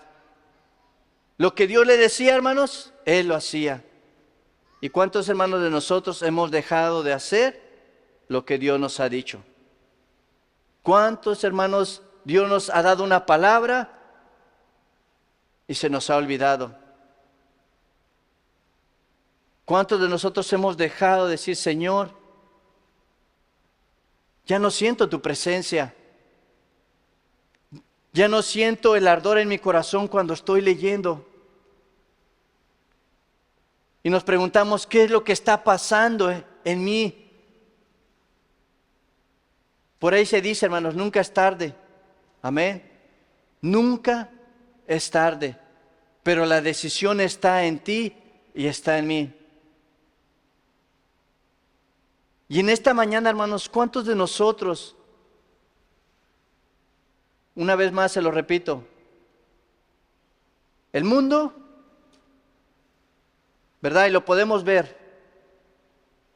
Lo que Dios le decía, hermanos, él lo hacía. ¿Y cuántos hermanos de nosotros hemos dejado de hacer lo que Dios nos ha dicho? ¿Cuántos hermanos Dios nos ha dado una palabra y se nos ha olvidado? ¿Cuántos de nosotros hemos dejado de decir, Señor, ya no siento tu presencia? Ya no siento el ardor en mi corazón cuando estoy leyendo. Y nos preguntamos, ¿qué es lo que está pasando en mí? Por ahí se dice, hermanos, nunca es tarde. Amén. Nunca es tarde. Pero la decisión está en ti y está en mí. Y en esta mañana, hermanos, ¿cuántos de nosotros, una vez más se lo repito, el mundo, ¿verdad? Y lo podemos ver,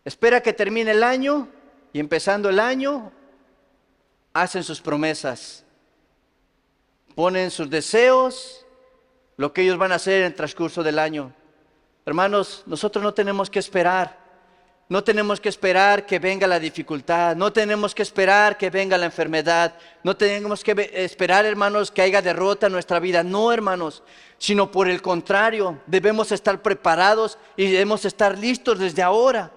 espera que termine el año y empezando el año, hacen sus promesas, ponen sus deseos, lo que ellos van a hacer en el transcurso del año. Hermanos, nosotros no tenemos que esperar. No tenemos que esperar que venga la dificultad, no tenemos que esperar que venga la enfermedad, no tenemos que esperar, hermanos, que haya derrota en nuestra vida. No, hermanos, sino por el contrario, debemos estar preparados y debemos estar listos desde ahora.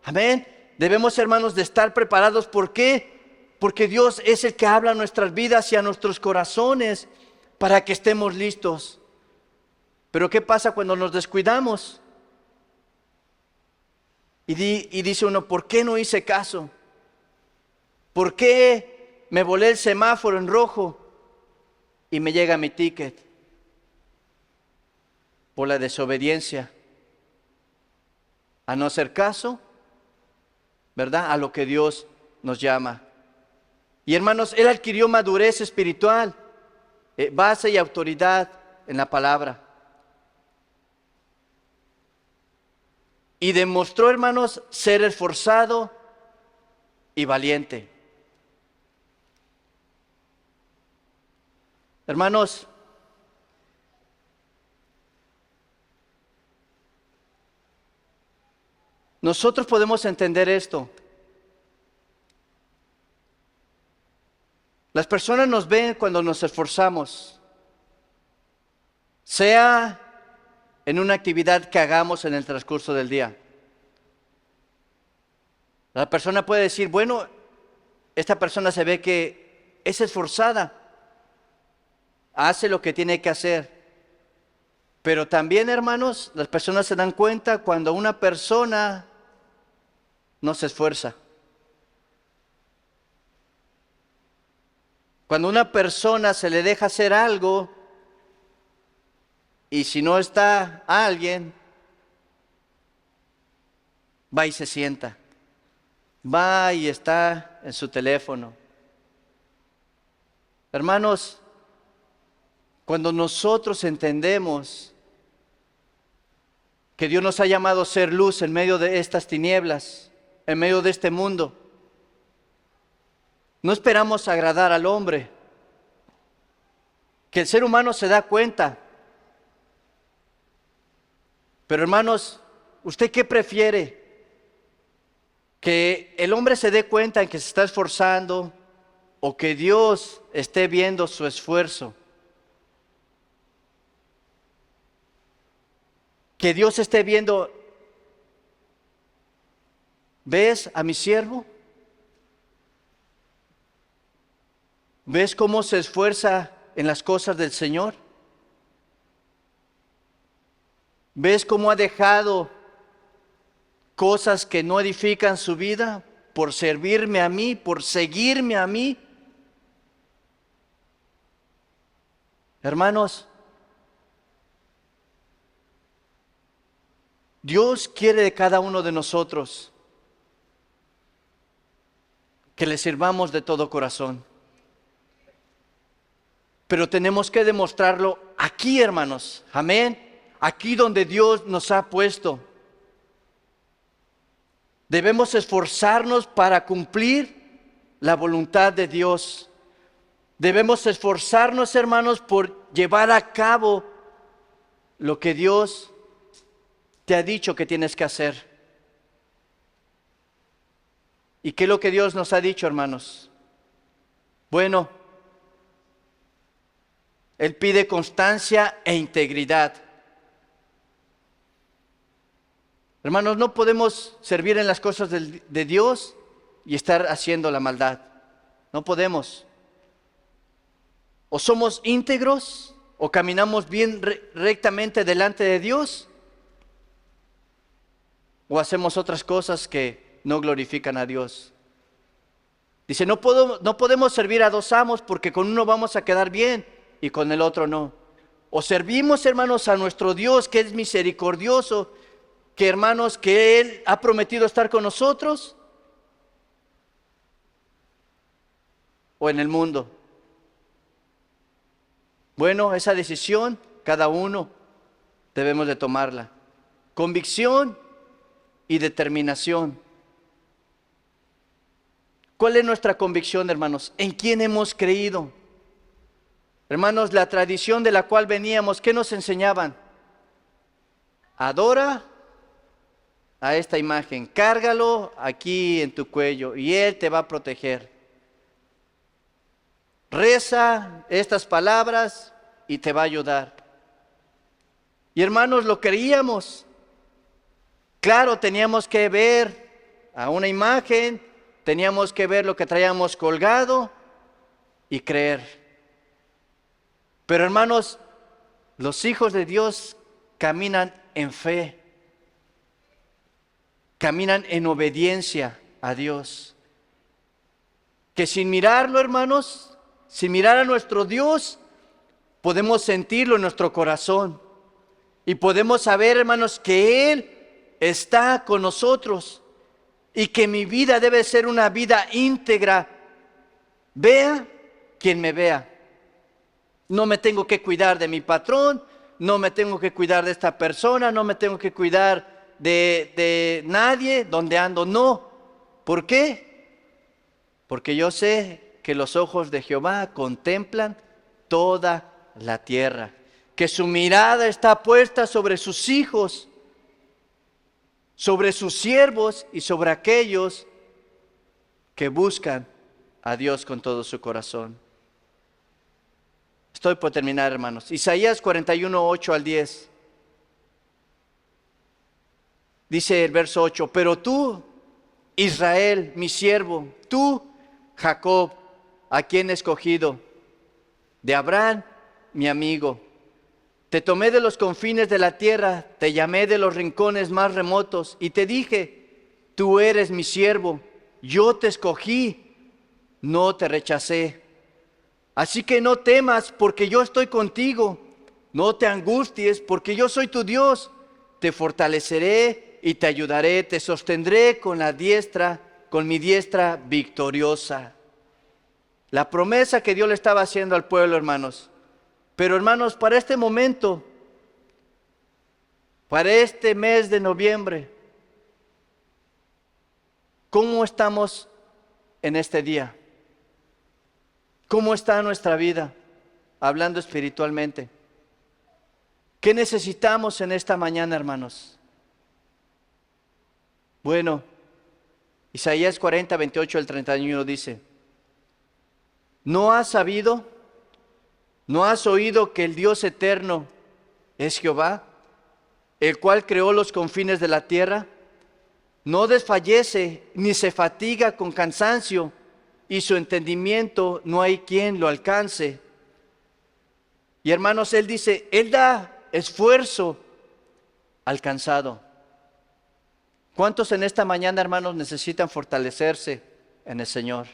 Amén. Debemos, hermanos, de estar preparados. ¿Por qué? Porque Dios es el que habla a nuestras vidas y a nuestros corazones para que estemos listos. Pero ¿qué pasa cuando nos descuidamos? Y dice uno, ¿por qué no hice caso? ¿Por qué me volé el semáforo en rojo y me llega mi ticket? Por la desobediencia. A no hacer caso, ¿verdad? A lo que Dios nos llama. Y hermanos, él adquirió madurez espiritual, base y autoridad en la palabra. Y demostró, hermanos, ser esforzado y valiente. Hermanos, nosotros podemos entender esto. Las personas nos ven cuando nos esforzamos, sea en una actividad que hagamos en el transcurso del día. La persona puede decir, bueno, esta persona se ve que es esforzada, hace lo que tiene que hacer. Pero también, hermanos, las personas se dan cuenta cuando una persona no se esfuerza. Cuando una persona se le deja hacer algo, y si no está alguien, va y se sienta. Va y está en su teléfono. Hermanos, cuando nosotros entendemos que Dios nos ha llamado a ser luz en medio de estas tinieblas, en medio de este mundo, no esperamos agradar al hombre, que el ser humano se da cuenta. Pero hermanos, ¿usted qué prefiere? ¿Que el hombre se dé cuenta en que se está esforzando o que Dios esté viendo su esfuerzo? Que Dios esté viendo, ¿ves a mi siervo? ¿Ves cómo se esfuerza en las cosas del Señor? ¿Ves cómo ha dejado cosas que no edifican su vida por servirme a mí, por seguirme a mí? Hermanos, Dios quiere de cada uno de nosotros que le sirvamos de todo corazón. Pero tenemos que demostrarlo aquí, hermanos. Amén. Aquí donde Dios nos ha puesto. Debemos esforzarnos para cumplir la voluntad de Dios. Debemos esforzarnos, hermanos, por llevar a cabo lo que Dios te ha dicho que tienes que hacer. ¿Y qué es lo que Dios nos ha dicho, hermanos? Bueno, Él pide constancia e integridad. Hermanos, no podemos servir en las cosas de Dios y estar haciendo la maldad. No podemos. O somos íntegros, o caminamos bien rectamente delante de Dios, o hacemos otras cosas que no glorifican a Dios. Dice, no podemos servir a dos amos porque con uno vamos a quedar bien y con el otro no. O servimos, hermanos, a nuestro Dios que es misericordioso, que hermanos, que Él ha prometido estar con nosotros, o en el mundo. Bueno, esa decisión cada uno debemos de tomarla. Convicción y determinación. ¿Cuál es nuestra convicción, hermanos? ¿En quién hemos creído? Hermanos, la tradición de la cual veníamos, ¿qué nos enseñaban? Adora a esta imagen, cárgalo aquí en tu cuello y Él te va a proteger. Reza estas palabras y te va a ayudar. Y hermanos, lo creíamos. Claro, teníamos que ver a una imagen, teníamos que ver lo que traíamos colgado y creer. Pero hermanos, los hijos de Dios caminan en fe. Caminan en obediencia a Dios. Que sin mirarlo, hermanos, sin mirar a nuestro Dios, podemos sentirlo en nuestro corazón. Y podemos saber, hermanos, que Él está con nosotros. Y que mi vida debe ser una vida íntegra. Vea quien me vea. No me tengo que cuidar de mi patrón, no me tengo que cuidar de esta persona, no me tengo que cuidar de nadie, donde ando, no. ¿Por qué? Porque yo sé que los ojos de Jehová contemplan toda la tierra, que su mirada está puesta sobre sus hijos, sobre sus siervos y sobre aquellos que buscan a Dios con todo su corazón. Estoy por terminar, hermanos. Isaías 41, 8 al 10. Dice el verso 8, pero tú, Israel, mi siervo, tú, Jacob, a quien he escogido, de Abraham, mi amigo, te tomé de los confines de la tierra, te llamé de los rincones más remotos y te dije, tú eres mi siervo, yo te escogí, no te rechacé. Así que no temas porque yo estoy contigo, no te angusties porque yo soy tu Dios, te fortaleceré y te ayudaré, te sostendré con mi diestra victoriosa. La promesa que Dios le estaba haciendo al pueblo, hermanos. Pero hermanos, para este momento, para este mes de noviembre, ¿cómo estamos en este día? ¿Cómo está nuestra vida? Hablando espiritualmente. ¿Qué necesitamos en esta mañana, hermanos? Bueno, Isaías 40, 28 al 31 dice, ¿no has sabido, no has oído que el Dios eterno es Jehová, el cual creó los confines de la tierra? No desfallece ni se fatiga con cansancio, y su entendimiento no hay quien lo alcance. Y hermanos, Él dice, Él da esfuerzo al cansado. ¿Cuántos en esta mañana, hermanos, necesitan fortalecerse en el Señor?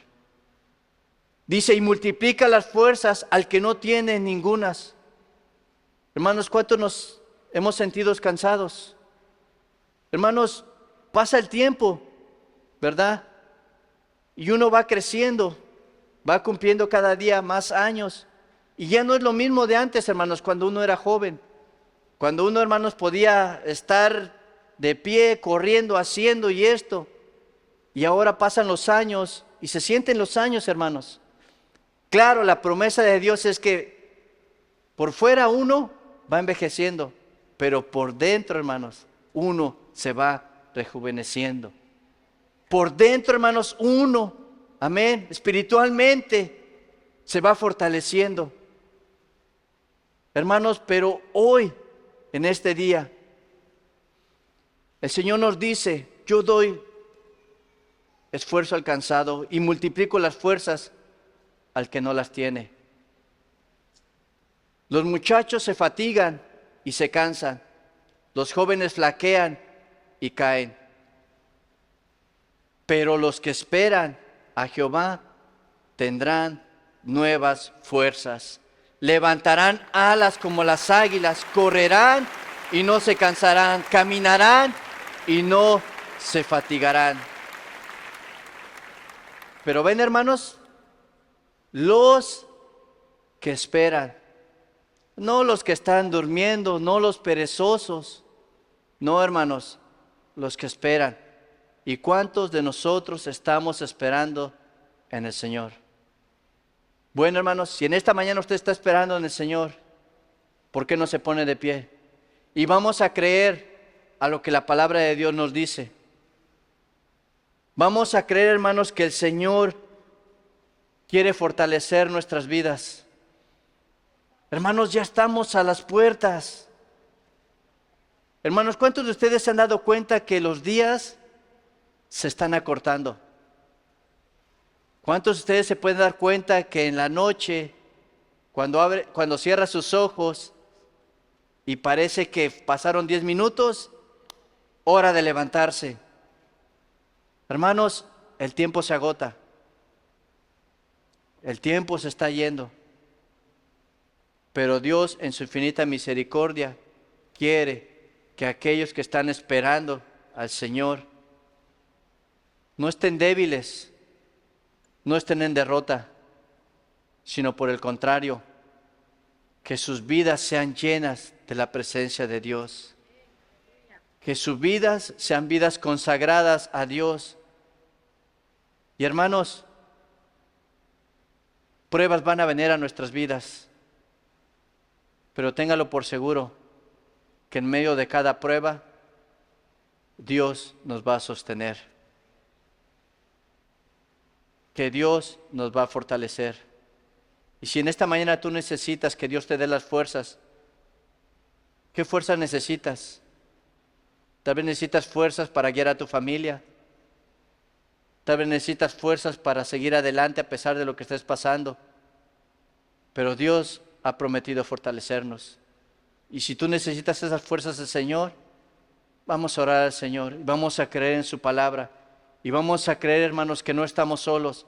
Dice, y multiplica las fuerzas al que no tiene ningunas. Hermanos, ¿cuántos nos hemos sentido cansados? Hermanos, pasa el tiempo, ¿verdad? y uno va creciendo, va cumpliendo cada día más años. Y ya no es lo mismo de antes, hermanos, cuando uno era joven. Cuando uno, hermanos, podía estar de pie, corriendo, haciendo y esto. Y ahora pasan los años y se sienten los años, hermanos. Claro, la promesa de Dios es que por fuera uno va envejeciendo, pero por dentro, hermanos, uno se va rejuveneciendo. Por dentro, hermanos, uno, amén, espiritualmente se va fortaleciendo. Hermanos, pero hoy, en este día, el Señor nos dice, yo doy esfuerzo alcanzado y multiplico las fuerzas al que no las tiene. Los muchachos se fatigan y se cansan, los jóvenes flaquean y caen. Pero los que esperan a Jehová tendrán nuevas fuerzas. Levantarán alas como las águilas, correrán y no se cansarán, caminarán y no se fatigarán. Pero ven, hermanos, los que esperan, no los que están durmiendo, no los perezosos, no, hermanos, los que esperan. ¿Y cuántos de nosotros estamos esperando en el Señor? Bueno, hermanos, si en esta mañana usted está esperando en el Señor, ¿por qué no se pone de pie? Y vamos a creer a lo que la palabra de Dios nos dice. Vamos a creer, hermanos, que el Señor quiere fortalecer nuestras vidas. Hermanos, ya estamos a las puertas. Hermanos, ¿cuántos de ustedes se han dado cuenta que los días se están acortando? ¿Cuántos de ustedes se pueden dar cuenta que en la noche, cuando cierra sus ojos y parece que pasaron 10 minutos, hora de levantarse? Hermanos, el tiempo se agota. El tiempo se está yendo. Pero Dios, en su infinita misericordia, quiere que aquellos que están esperando al Señor no estén débiles, no estén en derrota, sino por el contrario, que sus vidas sean llenas de la presencia de Dios. Que sus vidas sean vidas consagradas a Dios. Y hermanos, pruebas van a venir a nuestras vidas, pero téngalo por seguro que en medio de cada prueba, Dios nos va a sostener, que Dios nos va a fortalecer. Y si en esta mañana tú necesitas que Dios te dé las fuerzas, ¿qué fuerzas necesitas? Tal vez necesitas fuerzas para guiar a tu familia. Tal vez necesitas fuerzas para seguir adelante a pesar de lo que estés pasando. Pero Dios ha prometido fortalecernos. Y si tú necesitas esas fuerzas del Señor, vamos a orar al Señor. Vamos a creer en su palabra. Y vamos a creer, hermanos, que no estamos solos,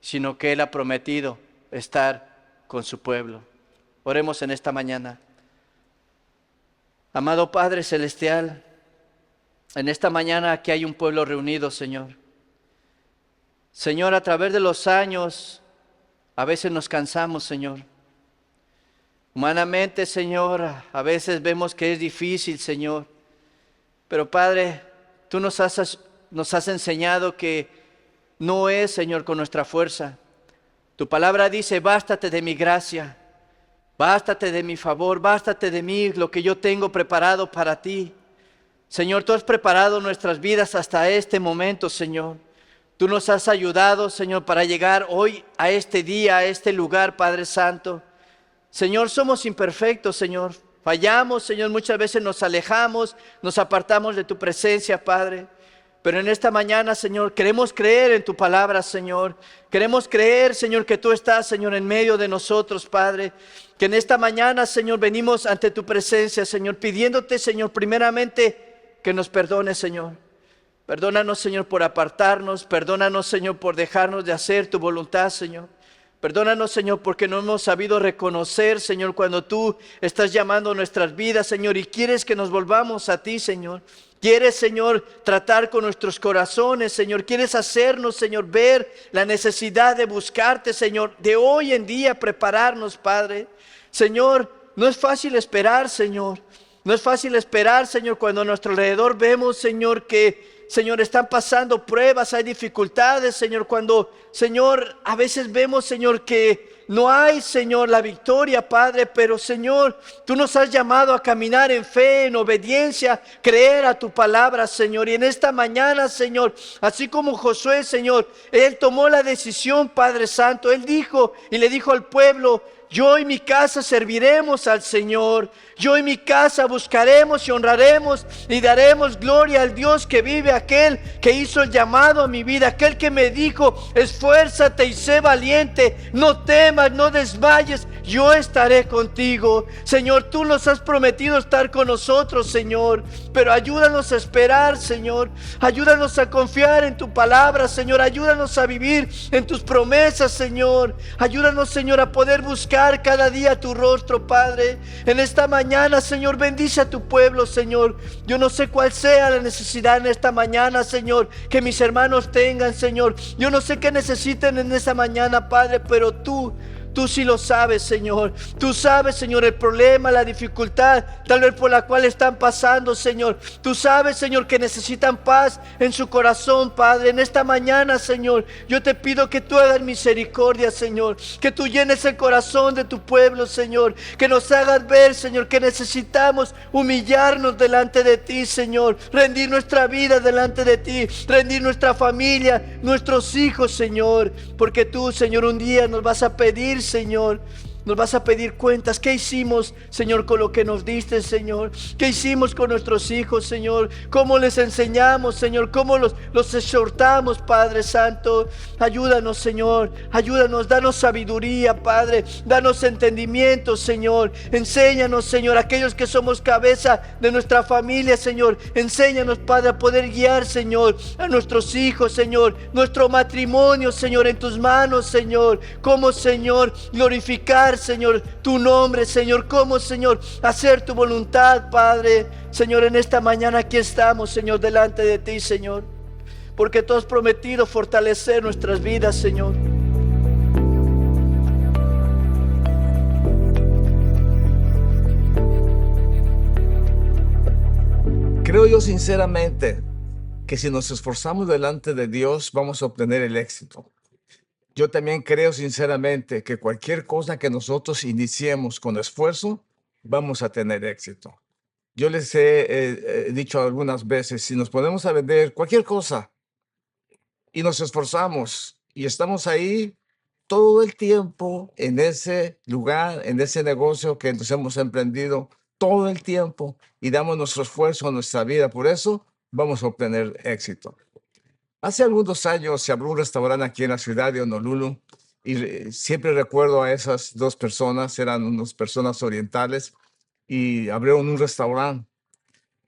sino que Él ha prometido estar con su pueblo. Oremos en esta mañana. Amado Padre Celestial, en esta mañana aquí hay un pueblo reunido, Señor. Señor, a través de los años, a veces nos cansamos, Señor. Humanamente, Señor, a veces vemos que es difícil, Señor. Pero Padre, tú nos has enseñado que no es, Señor, con nuestra fuerza. Tu palabra dice, bástate de mi gracia, bástate de mi favor, bástate de mí, lo que yo tengo preparado para ti. Señor, tú has preparado nuestras vidas hasta este momento, Señor. Tú nos has ayudado, Señor, para llegar hoy a este día, a este lugar, Padre Santo. Señor, somos imperfectos, Señor. Fallamos, Señor, muchas veces nos alejamos, nos apartamos de tu presencia, Padre. Pero en esta mañana, Señor, queremos creer en tu palabra, Señor. Queremos creer, Señor, que tú estás, Señor, en medio de nosotros, Padre. Que en esta mañana, Señor, venimos ante tu presencia, Señor, pidiéndote, Señor, primeramente que nos perdones, Señor. Perdónanos, Señor, por apartarnos. Perdónanos, Señor, por dejarnos de hacer tu voluntad, Señor. Perdónanos, Señor, porque no hemos sabido reconocer, Señor, cuando tú estás llamando nuestras vidas, Señor, y quieres que nos volvamos a ti, Señor. Quieres, Señor, tratar con nuestros corazones, Señor. Quieres hacernos, Señor, ver la necesidad de buscarte, Señor, de hoy en día prepararnos, Padre. Señor, no es fácil esperar, Señor. No es fácil esperar, Señor, cuando a nuestro alrededor vemos, Señor, que, Señor, están pasando pruebas, hay dificultades, Señor. Cuando, Señor, a veces vemos, Señor, que no hay, Señor, la victoria, Padre, pero, Señor, tú nos has llamado a caminar en fe, en obediencia, creer a tu palabra, Señor. Y en esta mañana, Señor, así como Josué, Señor, él tomó la decisión, Padre Santo. Él dijo y le dijo al pueblo: yo y mi casa serviremos al Señor. Yo y mi casa buscaremos y honraremos y daremos gloria al Dios que vive, aquel que hizo el llamado a mi vida, aquel que me dijo: esfuérzate y sé valiente, no temas, no desmayes, yo estaré contigo. Señor, tú nos has prometido estar con nosotros, Señor, pero ayúdanos a esperar, Señor. Ayúdanos a confiar en tu palabra, Señor. Ayúdanos a vivir en tus promesas, Señor. Ayúdanos, Señor, a poder buscar cada día tu rostro, Padre. En esta mañana, Señor, bendice a tu pueblo, Señor. Yo no sé cuál sea la necesidad en esta mañana, Señor, que mis hermanos tengan, Señor. Yo no sé qué necesiten en esta mañana, Padre, pero tú sí lo sabes, Señor. Tú sabes, Señor, el problema, la dificultad, tal vez por la cual están pasando, Señor. Tú sabes, Señor, que necesitan paz en su corazón, Padre. En esta mañana, Señor, yo te pido que tú hagas misericordia, Señor. Que tú llenes el corazón de tu pueblo, Señor. Que nos hagas ver, Señor, que necesitamos humillarnos delante de ti, Señor. Rendir nuestra vida delante de ti. Rendir nuestra familia, nuestros hijos, Señor. Porque tú, Señor, un día nos vas a pedir, Señor, nos vas a pedir cuentas. ¿Qué hicimos, Señor, con lo que nos diste, Señor? ¿Qué hicimos con nuestros hijos, Señor? ¿Cómo les enseñamos, Señor? ¿Cómo los exhortamos, Padre Santo? Ayúdanos, Señor. Ayúdanos, danos sabiduría, Padre. Danos entendimiento, Señor. Enséñanos, Señor, aquellos que somos cabeza de nuestra familia, Señor. Enséñanos, Padre, a poder guiar, Señor, a nuestros hijos, Señor. Nuestro matrimonio, Señor, en tus manos, Señor. Cómo, Señor, glorificar, Señor, tu nombre, Señor. Cómo, Señor, hacer tu voluntad, Padre. Señor, en esta mañana aquí estamos, Señor, delante de ti, Señor, porque tú has prometido fortalecer nuestras vidas, Señor. Creo yo sinceramente que si nos esforzamos delante de Dios vamos a obtener el éxito. Yo también creo sinceramente que cualquier cosa que nosotros iniciemos con esfuerzo, vamos a tener éxito. Yo les he dicho algunas veces, si nos ponemos a vender cualquier cosa y nos esforzamos y estamos ahí todo el tiempo en ese lugar, en ese negocio que nos hemos emprendido, todo el tiempo, y damos nuestro esfuerzo, nuestra vida, por eso vamos a obtener éxito. Hace algunos años se abrió un restaurante aquí en la ciudad de Honolulu y siempre recuerdo a esas dos personas, eran unas personas orientales y abrieron un restaurante.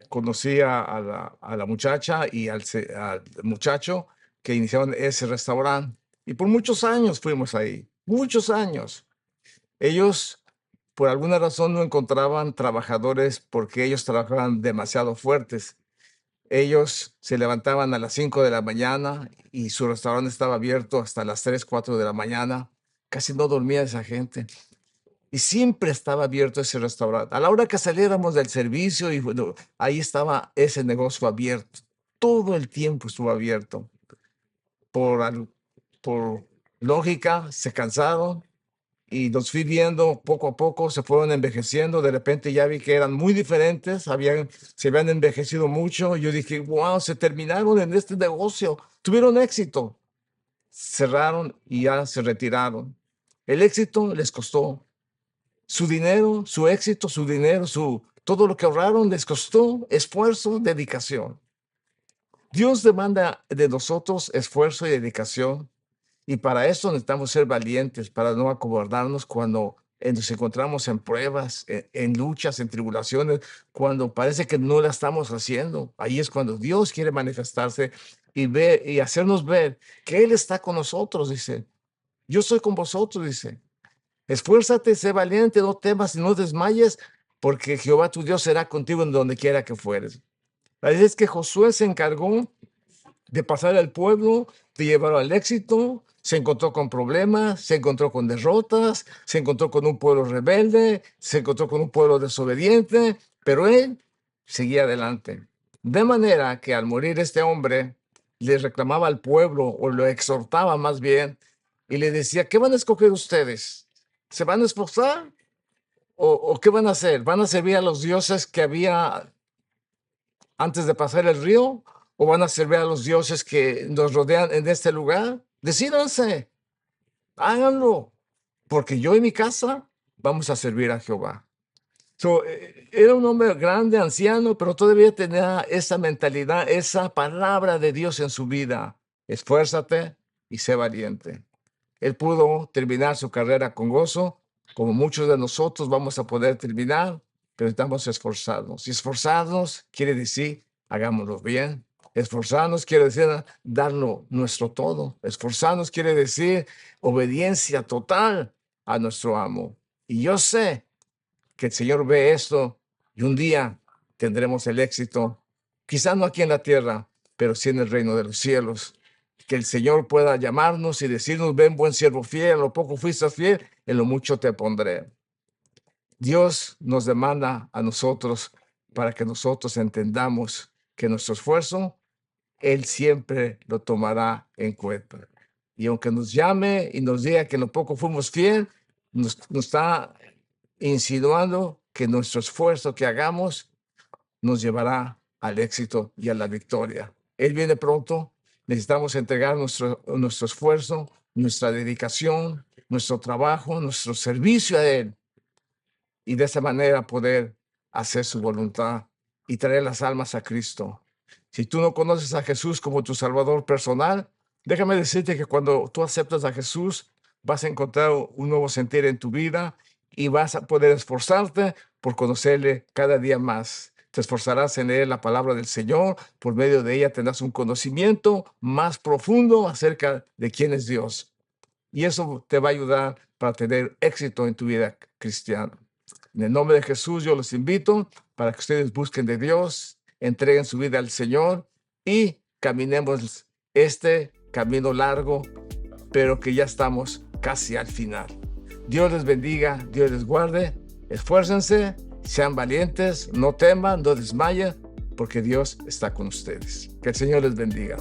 Conocí a la muchacha y al muchacho que iniciaron ese restaurante y por muchos años fuimos ahí, muchos años. Ellos por alguna razón no encontraban trabajadores porque ellos trabajaban demasiado fuertes. Ellos se levantaban a las 5 de la mañana y su restaurante estaba abierto hasta las 3, 4 de la mañana. Casi no dormía esa gente. Y siempre estaba abierto ese restaurante. A la hora que saliéramos del servicio, y bueno, ahí estaba ese negocio abierto. Todo el tiempo estuvo abierto. Por lógica, se cansaron y los fui viendo poco a poco, se fueron envejeciendo. De repente ya vi que eran muy diferentes, se habían envejecido mucho. Yo dije, wow, se terminaron en este negocio, tuvieron éxito. Cerraron y ya se retiraron. El éxito les costó. Su dinero, su éxito, su dinero, todo lo que ahorraron les costó esfuerzo, dedicación. Dios demanda de nosotros esfuerzo y dedicación. Y para eso necesitamos ser valientes, para no acobardarnos cuando nos encontramos en pruebas, en luchas, en tribulaciones, cuando parece que no la estamos haciendo. Ahí es cuando Dios quiere manifestarse y hacernos ver que Él está con nosotros, dice. Yo soy con vosotros, dice. Esfuérzate, sé valiente, no temas y no desmayes, porque Jehová tu Dios será contigo en donde quiera que fueres. Así es que Josué se encargó de pasar al pueblo, de llevarlo al éxito. Se encontró con problemas, se encontró con derrotas, se encontró con un pueblo rebelde, se encontró con un pueblo desobediente, pero él seguía adelante. De manera que al morir este hombre, le reclamaba al pueblo, o lo exhortaba más bien, y le decía: ¿qué van a escoger ustedes? ¿Se van a esforzar? ¿O qué van a hacer? ¿Van a servir a los dioses que había antes de pasar el río? ¿O van a servir a los dioses que nos rodean en este lugar? Decídanse, háganlo, porque yo y mi casa vamos a servir a Jehová. Era un hombre grande, anciano, pero todavía tenía esa mentalidad, esa palabra de Dios en su vida. Esfuérzate y sé valiente. Él pudo terminar su carrera con gozo, como muchos de nosotros vamos a poder terminar, pero estamos esforzados. Y esforzarnos quiere decir, hagámoslo bien. Esforzarnos quiere decir darlo nuestro todo. Esforzarnos quiere decir obediencia total a nuestro amo. Y yo sé que el Señor ve esto y un día tendremos el éxito, quizás no aquí en la tierra, pero sí en el reino de los cielos. Que el Señor pueda llamarnos y decirnos: ven, buen siervo fiel, en lo poco fuiste fiel, en lo mucho te pondré. Dios nos demanda a nosotros para que nosotros entendamos que nuestro esfuerzo, Él siempre lo tomará en cuenta. Y aunque nos llame y nos diga que en lo poco fuimos fiel, nos está insinuando que nuestro esfuerzo que hagamos nos llevará al éxito y a la victoria. Él viene pronto. Necesitamos entregar nuestro esfuerzo, nuestra dedicación, nuestro trabajo, nuestro servicio a Él, y de esa manera poder hacer su voluntad y traer las almas a Cristo. Si tú no conoces a Jesús como tu Salvador personal, déjame decirte que cuando tú aceptas a Jesús, vas a encontrar un nuevo sentir en tu vida y vas a poder esforzarte por conocerle cada día más. Te esforzarás en leer la palabra del Señor. Por medio de ella tendrás un conocimiento más profundo acerca de quién es Dios. Y eso te va a ayudar para tener éxito en tu vida cristiana. En el nombre de Jesús, yo los invito para que ustedes busquen de Dios, entreguen su vida al Señor y caminemos este camino largo, pero que ya estamos casi al final. Dios les bendiga, Dios les guarde. Esfuércense, sean valientes, no teman, no desmayen, porque Dios está con ustedes. Que el Señor les bendiga.